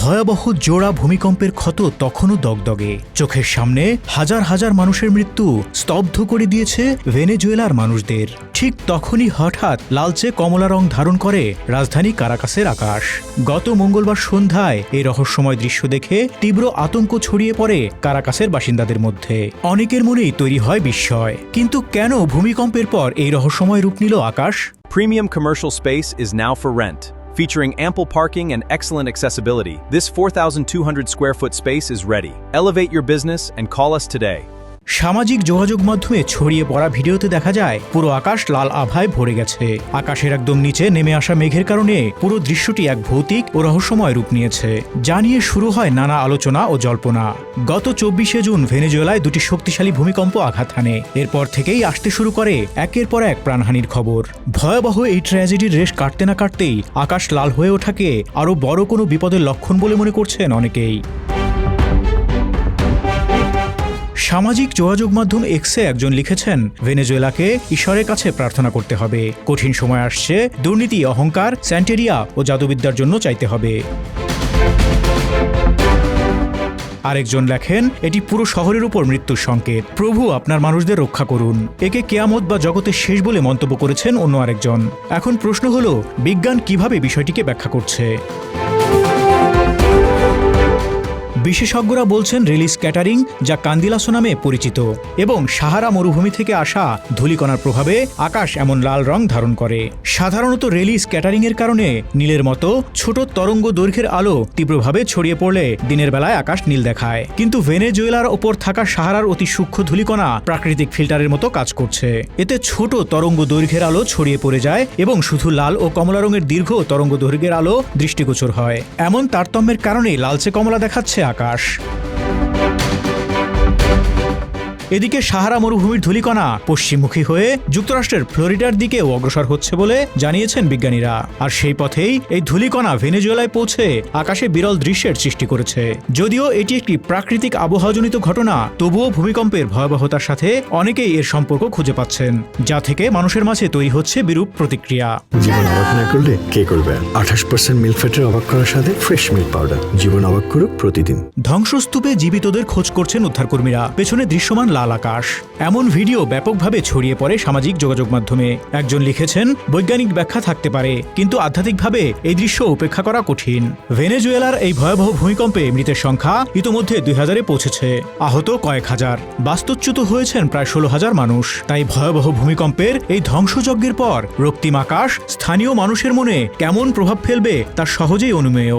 ভয়াবহ জোড়া ভূমিকম্পের ক্ষত তখনও দগদগে। চোখের সামনে হাজার হাজার মানুষের মৃত্যু স্তব্ধ করে দিয়েছে ভেনেজুয়েলার মানুষদের। ঠিক তখনই হঠাৎ লালচে কমলা রং ধারণ করে রাজধানী কারাকাসের আকাশ। গত মঙ্গলবার সন্ধ্যায় এই রহস্যময় দৃশ্য দেখে তীব্র আতঙ্ক ছড়িয়ে পড়ে কারাকাসের বাসিন্দাদের মধ্যে। অনেকের মনেই তৈরি হয় বিস্ময়, কিন্তু কেন ভূমিকম্পের পর এই রহস্যময় রূপ নিল আকাশ? Premium commercial space is now for rent. Featuring ample parking and excellent accessibility, this 4,200 square foot space is ready. Elevate your business and call us today. সামাজিক যোগাযোগ মাধ্যমে ছড়িয়ে পড়া ভিডিওতে দেখা যায় পুরো আকাশ লাল আভায় ভরে গেছে। আকাশের একদম নিচে নেমে আসা মেঘের কারণে পুরো দৃশ্যটি এক ভৌতিক ও রহস্যময় রূপ নিয়েছে, যা নিয়ে শুরু হয় নানা আলোচনা ও জল্পনা। গত 24শে জুন ভেনেজুয়েলায় দুটি শক্তিশালী ভূমিকম্প আঘাত হানে। এরপর থেকেই আসতে শুরু করে একের পর এক প্রাণহানির খবর। ভয়াবহ এই ট্র্যাজেডির রেশ কাটতে না কাটতেই আকাশ লাল হয়ে ওঠাকে আরও বড় কোনো বিপদের লক্ষণ বলে মনে করছেন অনেকেই। সামাজিক যোগাযোগ মাধ্যম এক্সে একজন লিখেছেন, ভেনেজুয়েলাকে ঈশ্বরের কাছে প্রার্থনা করতে হবে। কঠিন সময় আসছে, দুর্নীতি, অহংকার, স্যান্টেরিয়া ও জাদুবিদ্যার জন্য চাইতে হবে। আরেকজন লেখেন, এটি পুরো শহরের উপর মৃত্যুর সংকেত। প্রভু আপনার মানুষদের রক্ষা করুন। একে কেয়ামত বা জগতের শেষ বলে মন্তব্য করেছেন অন্য আরেকজন। এখন প্রশ্ন হলো, বিজ্ঞান কিভাবে বিষয়টিকে ব্যাখ্যা করছে? বিশেষজ্ঞরা বলছেন রেলি স্ক্যাটারিং, যা কান্দিলাসো নামে পরিচিত, এবং সাহারা মরুভূমি থেকে আসা ধূলিকণার প্রভাবে আকাশ এমন লাল রং ধারণ করে। সাধারণত রেলি স্ক্যাটারিং এর কারণে নীলের মতো ছোট তরঙ্গ দৈর্ঘ্যের আলো তীব্রভাবে ছড়িয়ে পড়লে দিনের বেলায় আকাশ নীল দেখায়। কিন্তু ভেনেজুয়েলার ওপর থাকা সাহারার অতি সূক্ষ্ম ধূলিকণা প্রাকৃতিক ফিল্টারের মতো কাজ করছে। এতে ছোট তরঙ্গ দৈর্ঘ্যের আলো ছড়িয়ে পড়ে যায় এবং শুধু লাল ও কমলা রঙের দীর্ঘ তরঙ্গ দৈর্ঘ্যের আলো দৃষ্টিগোচর হয়। এমন তারতম্যের কারণেই লালচে কমলা দেখাচ্ছে আকাশ। এদিকে সাহারা মরুভূমির ধূলিকণা পশ্চিমমুখী হয়ে যুক্তরাষ্ট্রের ফ্লোরিডার দিকেও অগ্রসর হচ্ছে বলে জানিয়েছেন বিজ্ঞানীরা। আর সেই পথেই এই ধূলিকণা ভেনেজুয়েলায় পৌঁছে আকাশে বিরল দৃশ্যের সৃষ্টি করেছে। যদিও এটি একটি প্রাকৃতিক আবহাওয়াজনিত ঘটনা, তবুও ভূমিকম্পের ভয়াবহতার সাথে অনেকেই এর সম্পর্ক খুঁজে পাচ্ছেন, যা থেকে মানুষের মাঝে তৈরি হচ্ছে বিরূপ প্রতিক্রিয়া। জীবন অবাক না করলে কে করবে? 28% মিল্ক ফ্যাটের অবাক করার সাথে ফ্রেশ মিল্ক পাউডার। জীবন অবাক করুক প্রতিদিন। ধ্বংসস্তূপে জীবিতদের খোঁজ করছেন উদ্ধারকর্মীরা। পেছনে দৃশ্যমান লাল আকাশ। এমন ভিডিও ব্যাপকভাবে ছড়িয়ে পড়ে সামাজিক যোগাযোগ মাধ্যমে। একজন লিখেছেন, বৈজ্ঞানিক ব্যাখ্যা থাকতে পারে, কিন্তু আধ্যাত্মিকভাবে এই দৃশ্য উপেক্ষা করা কঠিন। ভেনেজুয়েলার এই ভয়াবহ ভূমিকম্পে মৃতের সংখ্যা ইতোমধ্যে 2000-এ পৌঁছেছে, আহত কয়েক হাজার, বাস্তুচ্যুত হয়েছেন প্রায় 16,000 মানুষ। তাই ভয়াবহ ভূমিকম্পের এই ধ্বংসযজ্ঞের পর রক্তিম আকাশ স্থানীয় মানুষের মনে কেমন প্রভাব ফেলবে তা সহজেই অনুমেয়।